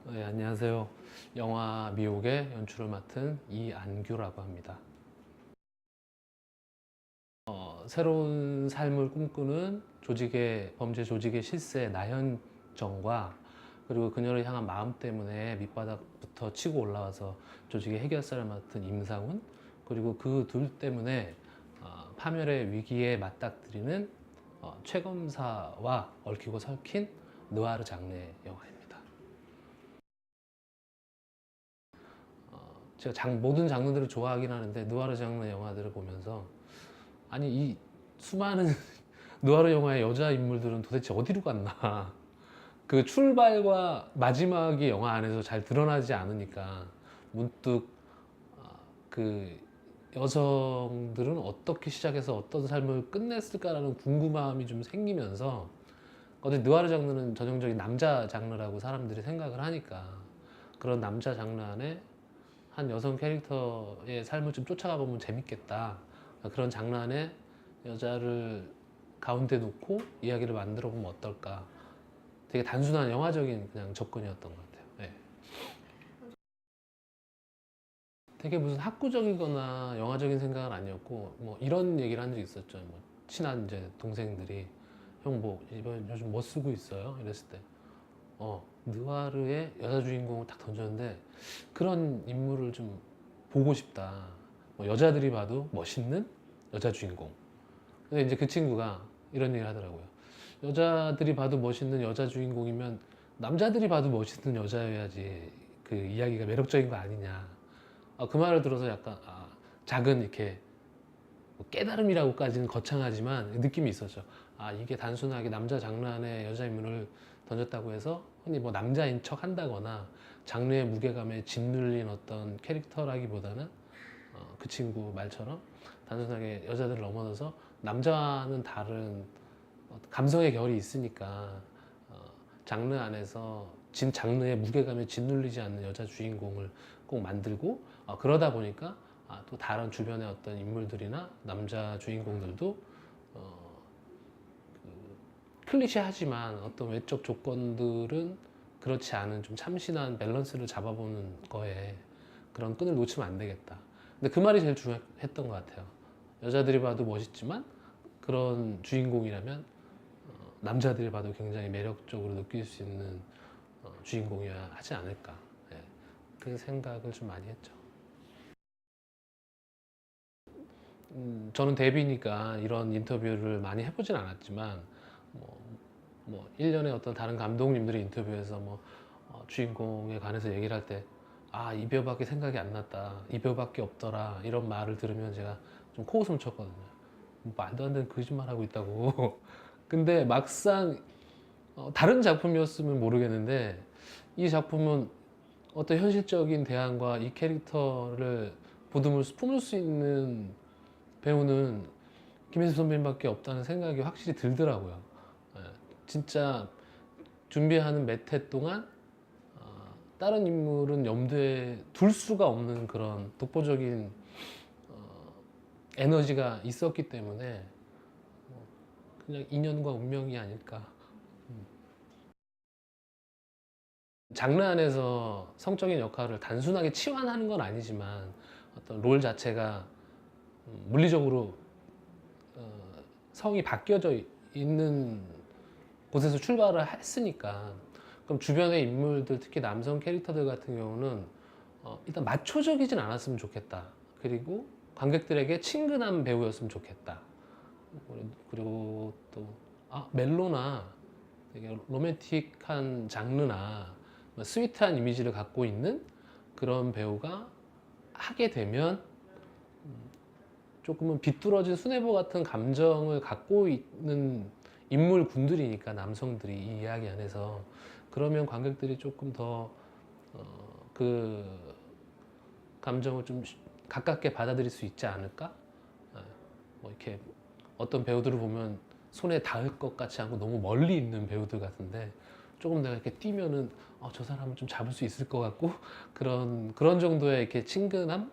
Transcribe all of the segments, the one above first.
네, 안녕하세요. 영화 미혹의 연출을 맡은 이안규라고 합니다. 새로운 삶을 꿈꾸는 범죄 조직의 실세 나현정과 그리고 그녀를 향한 마음 때문에 밑바닥부터 치고 올라와서 조직의 해결사를 맡은 임상훈, 그리고 그 둘 때문에 파멸의 위기에 맞닥뜨리는 최 검사와 얽히고 설킨 느와르 장르의 영화입니다. 제가 모든 장르들을 좋아하긴 하는데 느와르 장르 영화들을 보면서 아니 이 수많은 느와르 영화의 여자 인물들은 도대체 어디로 갔나. 그 출발과 마지막이 영화 안에서 잘 드러나지 않으니까 문득 그 여성들은 어떻게 시작해서 어떤 삶을 끝냈을까라는 궁금함이 좀 생기면서, 어제 느와르 장르는 전형적인 남자 장르라고 사람들이 생각을 하니까 그런 남자 장르 안에 한 여성 캐릭터의 삶을 좀 쫓아가 보면 재밌겠다. 그런 장르 안에 여자를 가운데 놓고 이야기를 만들어 보면 어떨까. 되게 단순한 영화적인 그냥 접근이었던 것 같아요. 네. 되게 무슨 학구적이거나 영화적인 생각은 아니었고, 뭐 이런 얘기를 한 적 있었죠. 뭐 친한 이제 동생들이 형 뭐 이번 요즘 뭐 쓰고 있어요? 이랬을 때 느와르의 여자 주인공을 딱 던졌는데 그런 인물을 좀 보고 싶다. 뭐 여자들이 봐도 멋있는 여자 주인공. 근데 이제 그 친구가 이런 얘기를 하더라고요. 여자들이 봐도 멋있는 여자 주인공이면 남자들이 봐도 멋있는 여자여야지 그 이야기가 매력적인 거 아니냐. 그 말을 들어서 약간 작은 이렇게 뭐 깨달음이라고까지는 거창하지만 느낌이 있었죠. 이게 단순하게 남자 장르 안에 여자 인물을 던졌다고 해서 흔히 뭐 남자인 척 한다거나 장르의 무게감에 짓눌린 어떤 캐릭터라기보다는 그 친구 말처럼 단순하게 여자들을 넘어서서 남자와는 다른 감성의 결이 있으니까 장르 안에서 장르의 무게감에 짓눌리지 않는 여자 주인공을 꼭 만들고, 그러다 보니까 또 다른 주변의 어떤 인물들이나 남자 주인공들도 클리셰하지만 어떤 외적 조건들은 그렇지 않은 좀 참신한 밸런스를 잡아보는 거에 그런 끈을 놓치면 안 되겠다. 근데 그 말이 제일 중요했던 것 같아요. 여자들이 봐도 멋있지만 그런 주인공이라면 남자들이 봐도 굉장히 매력적으로 느낄 수 있는 주인공이어야 하지 않을까. 예, 그 생각을 좀 많이 했죠. 저는 데뷔니까 이런 인터뷰를 많이 해보진 않았지만 뭐, 1년에 어떤 다른 감독님들이 인터뷰에서 주인공에 관해서 얘기를 할 때 이 배우밖에 생각이 안 났다, 이 배우밖에 없더라, 이런 말을 들으면 제가 좀 코웃음 쳤거든요. 말도 안 되는 거짓말 하고 있다고. 근데 막상 다른 작품이었으면 모르겠는데 이 작품은 어떤 현실적인 대안과 이 캐릭터를 보듬을 품을 수 있는 배우는 김혜수 선배님밖에 없다는 생각이 확실히 들더라고요. 예, 진짜 준비하는 몇 해 동안 다른 인물은 염두에 둘 수가 없는 그런 독보적인 에너지가 있었기 때문에 그냥 인연과 운명이 아닐까. 장르 안에서 성적인 역할을 단순하게 치환하는 건 아니지만 어떤 롤 자체가 물리적으로 성이 바뀌어져 있는 곳에서 출발을 했으니까, 그럼 주변의 인물들, 특히 남성 캐릭터들 같은 경우는 일단 마초적이진 않았으면 좋겠다. 그리고 관객들에게 친근한 배우였으면 좋겠다. 그리고 또 멜로나 되게 로맨틱한 장르나 스위트한 이미지를 갖고 있는 그런 배우가 하게 되면 조금은 비뚤어진 수뇌보 같은 감정을 갖고 있는 인물군들이니까, 남성들이 이 이야기 안에서, 그러면 관객들이 조금 더 그 감정을 좀 가깝게 받아들일 수 있지 않을까? 뭐 이렇게 어떤 배우들을 보면 손에 닿을 것 같지 않고 너무 멀리 있는 배우들 같은데 조금 내가 이렇게 뛰면은 저 사람을 좀 잡을 수 있을 것 같고, 그런 정도의 이렇게 친근함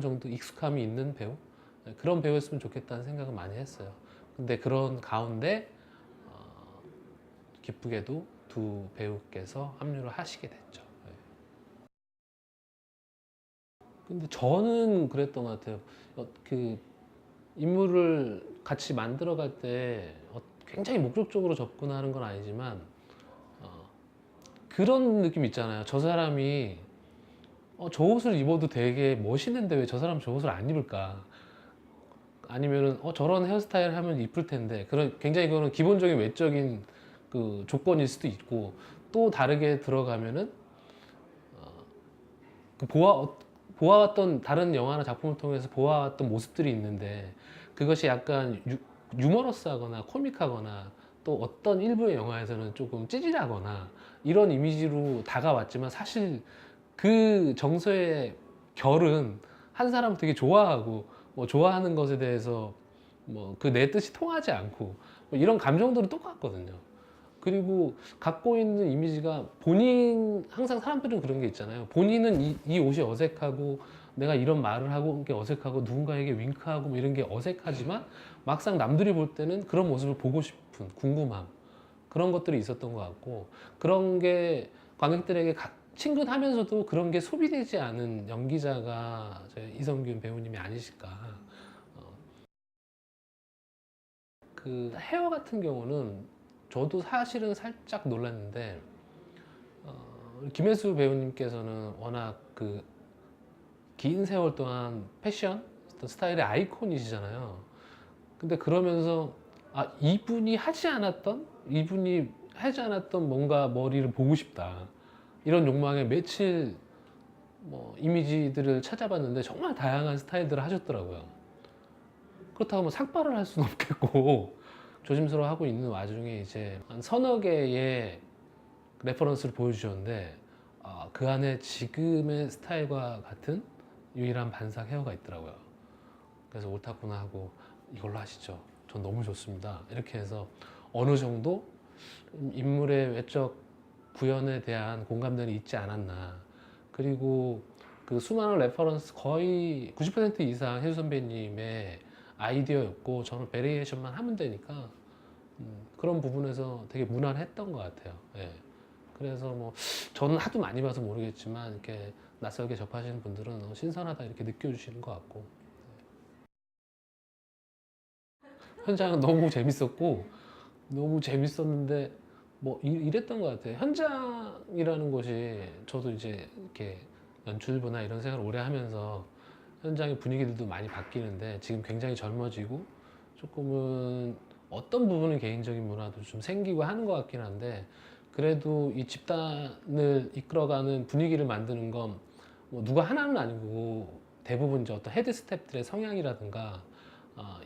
정도, 익숙함이 있는 배우, 그런 배우였으면 좋겠다는 생각을 많이 했어요. 근데 그런 가운데 기쁘게도 두 배우께서 합류를 하시게 됐죠. 네. 근데 저는 그랬던 것 같아요. 그 인물을 같이 만들어갈 때 굉장히 목적적으로 접근하는 건 아니지만 그런 느낌 있잖아요. 저 사람이 저 옷을 입어도 되게 멋있는데 왜 저 사람 저 옷을 안 입을까? 아니면은 저런 헤어스타일 하면 이쁠 텐데, 그런 굉장히 그거는 기본적인 외적인 그 조건일 수도 있고, 또 다르게 들어가면은 그 보아왔던 다른 영화나 작품을 통해서 보아왔던 모습들이 있는데, 그것이 약간 유머러스하거나 코믹하거나 또 어떤 일부의 영화에서는 조금 찌질하거나 이런 이미지로 다가왔지만, 사실 그 정서의 결은 한 사람을 되게 좋아하고 뭐 좋아하는 것에 대해서 뭐 그 내 뜻이 통하지 않고 뭐 이런 감정들은 똑같거든요. 그리고 갖고 있는 이미지가 항상 사람들은 그런 게 있잖아요. 본인은 이 옷이 어색하고 내가 이런 말을 하고 게 어색하고 누군가에게 윙크하고 뭐 이런 게 어색하지만, 막상 남들이 볼 때는 그런 모습을 보고 싶은 궁금함, 그런 것들이 있었던 것 같고, 그런 게 관객들에게 친근하면서도 그런 게 소비되지 않은 연기자가 이성균 배우님이 아니실까. 어, 그 헤어 같은 경우는 저도 사실은 살짝 놀랐는데, 김혜수 배우님께서는 워낙 그 긴 세월 동안 패션 어떤 스타일의 아이콘이시잖아요. 근데 그러면서 이분이 하지 않았던 뭔가 머리를 보고 싶다, 이런 욕망에 며칠 뭐 이미지들을 찾아봤는데 정말 다양한 스타일들을 하셨더라고요. 그렇다고 뭐 삭발을 할 수는 없겠고 조심스러워 하고 있는 와중에 이제 한 서너 개의 레퍼런스를 보여주셨는데, 그 안에 지금의 스타일과 같은 유일한 반삭 헤어가 있더라고요. 그래서 옳다구나 하고 이걸로 하시죠. 전 너무 좋습니다. 이렇게 해서 어느 정도 인물의 외적 구현에 대한 공감대는 있지 않았나. 그리고 그 수많은 레퍼런스 거의 90% 이상 혜수 선배님의 아이디어였고, 저는 베리에이션만 하면 되니까 그런 부분에서 되게 무난했던 것 같아요. 예. 그래서 뭐 저는 하도 많이 봐서 모르겠지만 이렇게 낯설게 접하시는 분들은 신선하다 이렇게 느껴주시는 것 같고, 현장은 너무 재밌었고, 너무 재밌었는데 뭐 이랬던 것 같아요. 현장이라는 것이, 저도 이제 이렇게 연출부나 이런 생각을 오래 하면서 현장의 분위기들도 많이 바뀌는데, 지금 굉장히 젊어지고 조금은 어떤 부분은 개인적인 문화도 좀 생기고 하는 것 같긴 한데, 그래도 이 집단을 이끌어가는 분위기를 만드는 건 뭐 누가 하나는 아니고 대부분 이제 어떤 헤드 스태프들의 성향이라든가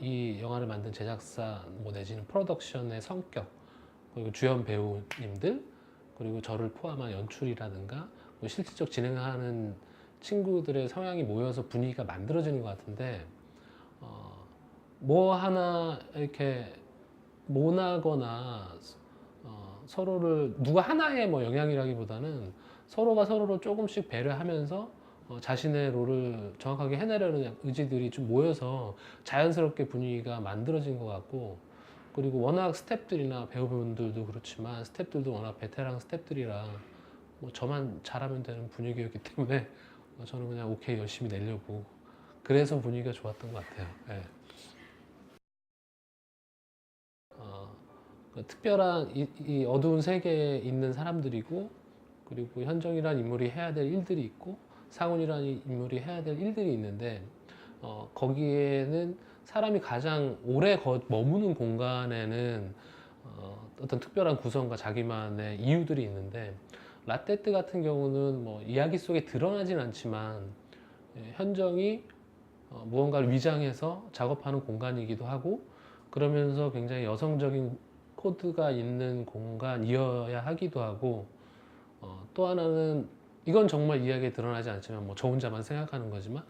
이 영화를 만든 제작사 뭐 내지는 프로덕션의 성격, 그리고 주연 배우님들, 그리고 저를 포함한 연출이라든가 뭐 실질적 진행하는 친구들의 성향이 모여서 분위기가 만들어지는 것 같은데, 뭐 하나 이렇게 모나거나 서로를 누가 하나의 뭐 영향이라기보다는 서로가 서로를 조금씩 배려하면서 자신의 롤을 정확하게 해내려는 의지들이 좀 모여서 자연스럽게 분위기가 만들어진 것 같고, 그리고 워낙 스태프들이나 배우분들도 그렇지만 스태프들도 워낙 베테랑 스태프들이라 뭐 저만 잘하면 되는 분위기였기 때문에 저는 그냥 오케이 열심히 내려고, 그래서 분위기가 좋았던 것 같아요. 예. 그 특별한 이 어두운 세계에 있는 사람들이고, 그리고 현정이라는 인물이 해야 될 일들이 있고, 상훈이라는 인물이 해야 될 일들이 있는데, 거기에는 사람이 가장 오래 머무는 공간에는 어떤 특별한 구성과 자기만의 이유들이 있는데, 라떼트 같은 경우는 뭐 이야기 속에 드러나진 않지만 현정이 무언가를 위장해서 작업하는 공간이기도 하고, 그러면서 굉장히 여성적인 코드가 있는 공간이어야 하기도 하고, 또 하나는 이건 정말 이야기에 드러나지 않지만 뭐 저 혼자만 생각하는 거지만,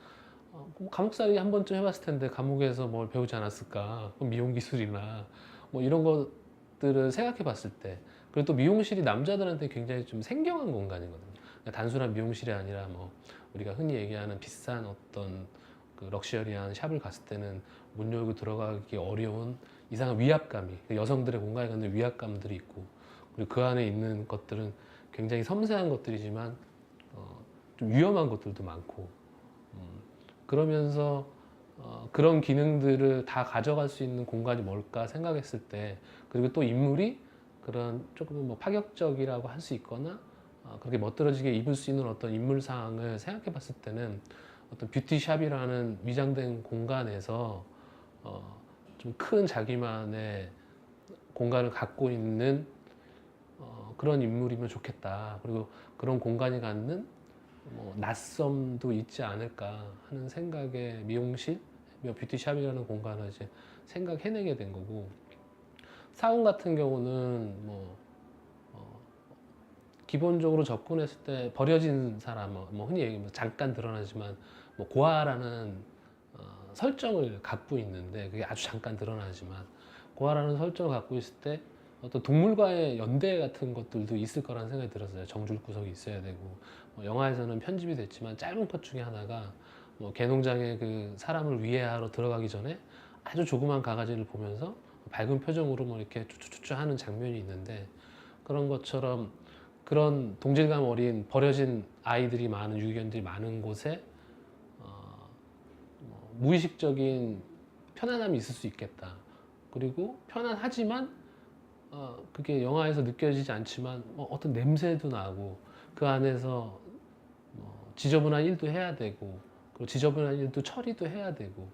감옥살이 한 번쯤 해봤을 텐데 감옥에서 뭘 배우지 않았을까, 미용 기술이나 뭐 이런 것들을 생각해 봤을 때, 그리고 또 미용실이 남자들한테 굉장히 좀 생경한 공간이거든요. 그러니까 단순한 미용실이 아니라 뭐 우리가 흔히 얘기하는 비싼 어떤 그 럭셔리한 샵을 갔을 때는 문 열고 들어가기 어려운 이상한 위압감이, 여성들의 공간에 갖는 위압감들이 있고, 그리고 그 안에 있는 것들은 굉장히 섬세한 것들이지만 좀 위험한 것들도 많고 그러면서 그런 기능들을 다 가져갈 수 있는 공간이 뭘까 생각했을 때 그리고 또 인물이 그런 조금 뭐 파격적이라고 할 수 있거나 그렇게 멋들어지게 입을 수 있는 어떤 인물상을 생각해 봤을 때는 어떤 뷰티샵이라는 위장된 공간에서 좀 큰 자기만의 공간을 갖고 있는 그런 인물이면 좋겠다. 그리고 그런 공간이 갖는 뭐 낯섦도 있지 않을까 하는 생각에 미용실, 뷰티샵이라는 공간을 이제 생각해내게 된 거고 사원 같은 경우는 뭐 기본적으로 접근했을 때 버려진 사람, 뭐 흔히 얘기하면 잠깐 드러나지만 뭐 고아라는 설정을 갖고 있는데 그게 아주 잠깐 드러나지만 고아라는 설정을 갖고 있을 때 어떤 동물과의 연대 같은 것들도 있을 거라는 생각이 들었어요. 정줄 구석이 있어야 되고 영화에서는 편집이 됐지만 짧은 컷 중에 하나가 뭐 개농장에 그 사람을 위해하러 들어가기 전에 아주 조그만 강아지를 보면서 밝은 표정으로 뭐 이렇게 쭈쭈쭈쭈 하는 장면이 있는데 그런 것처럼 그런 동질감 어린 버려진 아이들이 많은 유기견들이 많은 곳에 무의식적인 편안함이 있을 수 있겠다. 그리고 편안하지만 그게 영화에서 느껴지지 않지만 어떤 냄새도 나고 그 안에서 지저분한 일도 해야 되고 그리고 지저분한 일도 처리도 해야 되고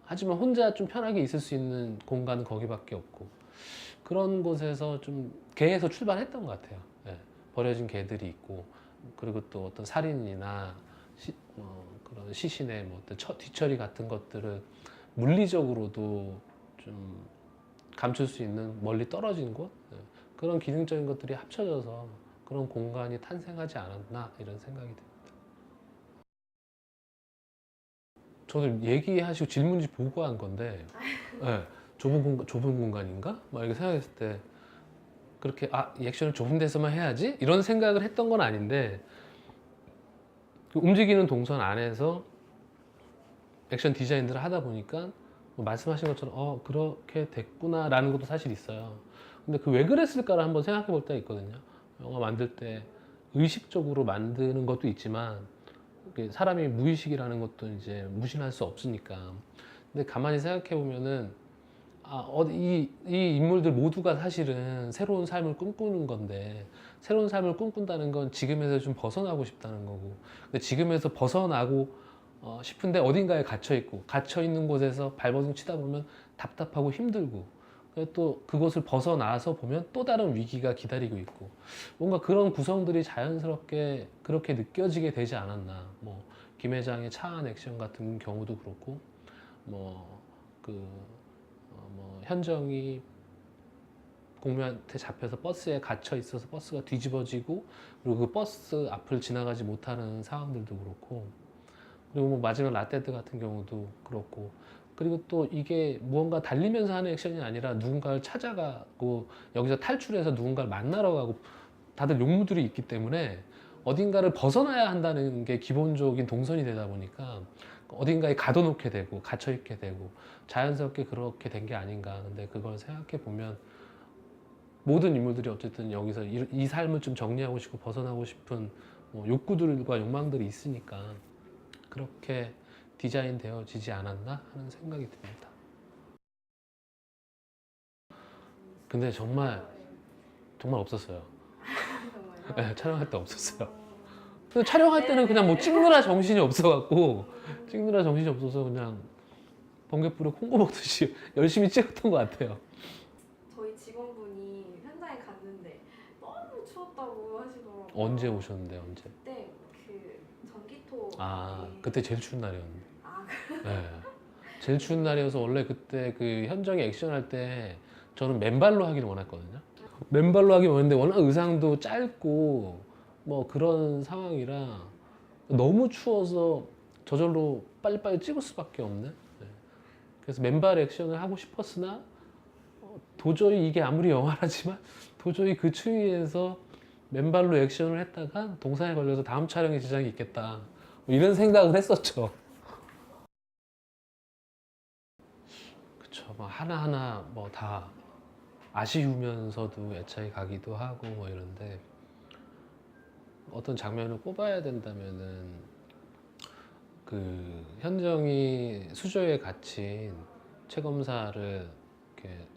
하지만 혼자 좀 편하게 있을 수 있는 공간은 거기밖에 없고 그런 곳에서 좀 개에서 출발했던 것 같아요. 예, 버려진 개들이 있고 그리고 또 어떤 살인이나 그런 시신의 뭐 어떤 뒤처리 같은 것들을 물리적으로도 좀 감출 수 있는 멀리 떨어진 곳 그런 기능적인 것들이 합쳐져서 그런 공간이 탄생하지 않았나 이런 생각이 듭니다. 저도 얘기하시고 질문지 보고 한 건데 네, 좁은 공간인가? 막 이렇게 생각했을 때 그렇게 이 액션을 좁은 데서만 해야지? 이런 생각을 했던 건 아닌데 그 움직이는 동선 안에서 액션 디자인들을 하다 보니까 뭐 말씀하신 것처럼 그렇게 됐구나 라는 것도 사실 있어요. 근데 그 왜 그랬을까를 한번 생각해 볼 때가 있거든요. 영화 만들 때 의식적으로 만드는 것도 있지만 사람이 무의식이라는 것도 이제 무신할 수 없으니까. 근데 가만히 생각해 보면은 이 인물들 모두가 사실은 새로운 삶을 꿈꾸는 건데 새로운 삶을 꿈꾼다는 건 지금에서 좀 벗어나고 싶다는 거고 근데 지금에서 벗어나고 싶은데 어딘가에 갇혀 있고 갇혀 있는 곳에서 발버둥 치다 보면 답답하고 힘들고 또 그곳을 벗어나서 보면 또 다른 위기가 기다리고 있고 뭔가 그런 구성들이 자연스럽게 그렇게 느껴지게 되지 않았나. 뭐 김 회장의 차안 액션 같은 경우도 그렇고 뭐 현정이 공무원한테 잡혀서 버스에 갇혀 있어서 버스가 뒤집어지고 그리고 그 버스 앞을 지나가지 못하는 상황들도 그렇고 그리고 뭐 마지막 라떼드 같은 경우도 그렇고 그리고 또 이게 무언가 달리면서 하는 액션이 아니라 누군가를 찾아가고 여기서 탈출해서 누군가를 만나러 가고 다들 용무들이 있기 때문에 어딘가를 벗어나야 한다는 게 기본적인 동선이 되다 보니까 어딘가에 가둬놓게 되고 갇혀있게 되고 자연스럽게 그렇게 된 게 아닌가. 근데 그걸 생각해 보면 모든 인물들이 어쨌든 여기서 이 삶을 좀 정리하고 싶고 벗어나고 싶은 욕구들과 욕망들이 있으니까 그렇게 디자인되어지지 않았나 하는 생각이 듭니다. 근데 정말 없었어요. 네, 촬영할 때 없었어요. 근데 촬영할 때는 그냥 뭐 찍느라 정신이 없어갖고 찍느라 정신이 없어서 그냥 번개불에 콩고 먹듯이 열심히 찍었던 것 같아요. 저희 직원분이 현장에 갔는데 너무 추웠다고 하시더라고요. 언제 오셨는데 언제? 그때 그 전기토 그때 제일 추운 날이었는데. 그래요? 네. 제일 추운 날이어서 원래 그때 그 현정이 액션할 때 저는 맨발로 하기를 원했거든요. 맨발로 하기 원했는데 워낙 의상도 짧고 뭐 그런 상황이라 너무 추워서 저절로 빨리빨리 찍을 수밖에 없는. 네. 그래서 맨발 액션을 하고 싶었으나 도저히 이게 아무리 영화라지만 도저히 그 추위에서 맨발로 액션을 했다가 동상에 걸려서 다음 촬영에 지장이 있겠다 뭐 이런 생각을 했었죠. 그쵸. 뭐 하나하나 뭐 다 아쉬우면서도 애착이 가기도 하고 뭐 이런데 어떤 장면을 꼽아야 된다면은 그 현정이 수조에 갇힌 최 검사를 이렇게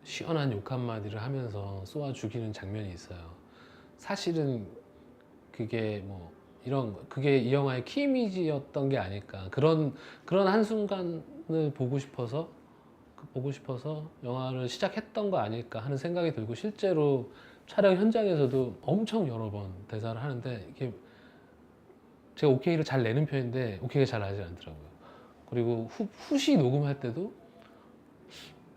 시원한 욕 한마디를 하면서 쏘아 죽이는 장면이 있어요. 사실은 그게 뭐 그게 이 영화의 키 이미지였던 게 아닐까. 그런 한순간을 보고 싶어서 영화를 시작했던 거 아닐까 하는 생각이 들고, 실제로 촬영 현장에서도 엄청 여러 번 대사를 하는데 이게 제가 오케이를 잘 내는 편인데 오케이가 잘 나지 않더라고요. 그리고 훗이 녹음할 때도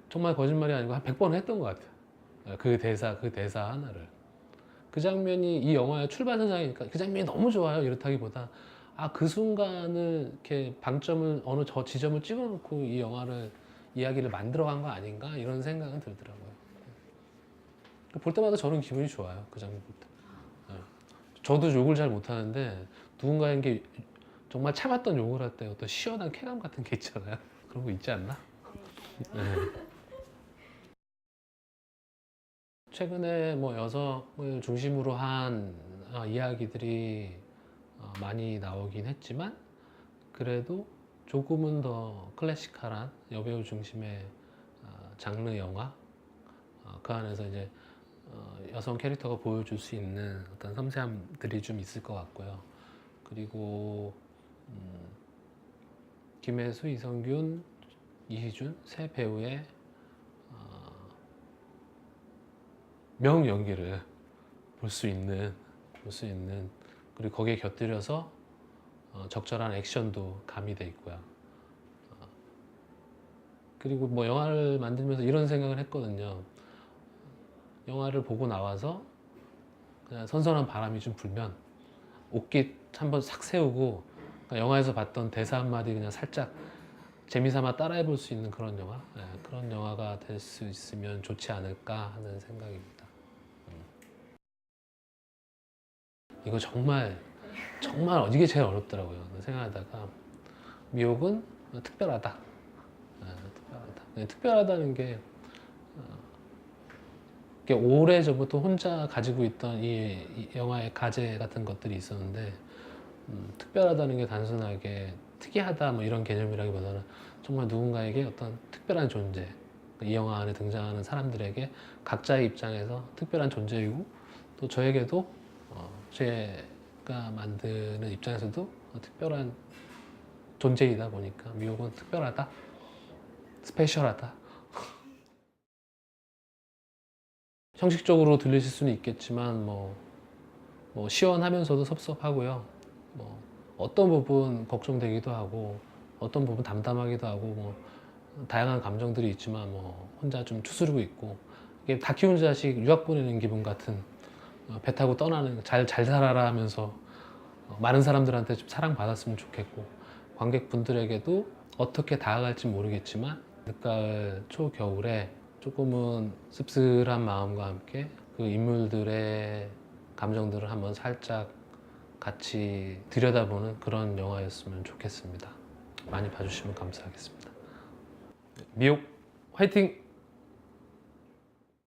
정말 거짓말이 아니고 한 100번 했던 것 같아요. 그 대사 하나를. 그 장면이 이 영화의 출발선상이니까 그 장면이 너무 좋아요. 이렇다기보다 그 순간을 이렇게 방점을 어느 저 지점을 찍어놓고 이 이야기를 만들어간 거 아닌가 이런 생각은 들더라고요. 볼 때마다 저는 기분이 좋아요. 그 장면 볼 때. 저도 욕을 잘 못하는데 누군가에게 정말 참았던 욕을 할 때 어떤 시원한 쾌감 같은 게 있잖아요. 그런 거 있지 않나? 네. 최근에 뭐 여성을 중심으로 한 이야기들이 많이 나오긴 했지만 그래도 조금은 더 클래식한 여배우 중심의 장르 영화, 그 안에서 이제 여성 캐릭터가 보여줄 수 있는 어떤 섬세함들이 좀 있을 것 같고요. 그리고 김혜수, 이성균, 이희준 세 배우의 명연기를 볼 수 있는 그리고 거기에 곁들여서 적절한 액션도 가미돼 있고요. 그리고 뭐 영화를 만들면서 이런 생각을 했거든요. 영화를 보고 나와서 그냥 선선한 바람이 좀 불면 옷깃 한번 싹 세우고 영화에서 봤던 대사 한마디 그냥 살짝 재미삼아 따라해 볼 수 있는 그런 영화, 그런 영화가 될 수 있으면 좋지 않을까 하는 생각입니다. 이거 정말 이게 제일 어렵더라고요. 생각하다가 미혹은 특별하다. 특별하다는 게 오래 전부터 혼자 가지고 있던 이 영화의 가제 같은 것들이 있었는데 특별하다는 게 단순하게 특이하다 뭐 이런 개념이라기보다는 정말 누군가에게 어떤 특별한 존재, 이 영화 안에 등장하는 사람들에게 각자의 입장에서 특별한 존재이고 또 저에게도 제가 만드는 입장에서도 특별한 존재이다 보니까 미혹은 특별하다, 스페셜하다. 형식적으로 들리실 수는 있겠지만 뭐 시원하면서도 섭섭하고요. 뭐 어떤 부분 걱정되기도 하고 어떤 부분 담담하기도 하고 뭐 다양한 감정들이 있지만 뭐 혼자 좀 추스르고 있고, 이게 다 키운 자식 유학 보내는 기분 같은, 배 타고 떠나는, 잘 살아라 하면서 많은 사람들한테 좀 사랑받았으면 좋겠고 관객분들에게도 어떻게 다가갈지 모르겠지만 늦가을 초겨울에 조금은 씁쓸한 마음과 함께 그 인물들의 감정들을 한번 살짝 같이 들여다보는 그런 영화였으면 좋겠습니다. 많이 봐주시면 감사하겠습니다. 미혹 화이팅!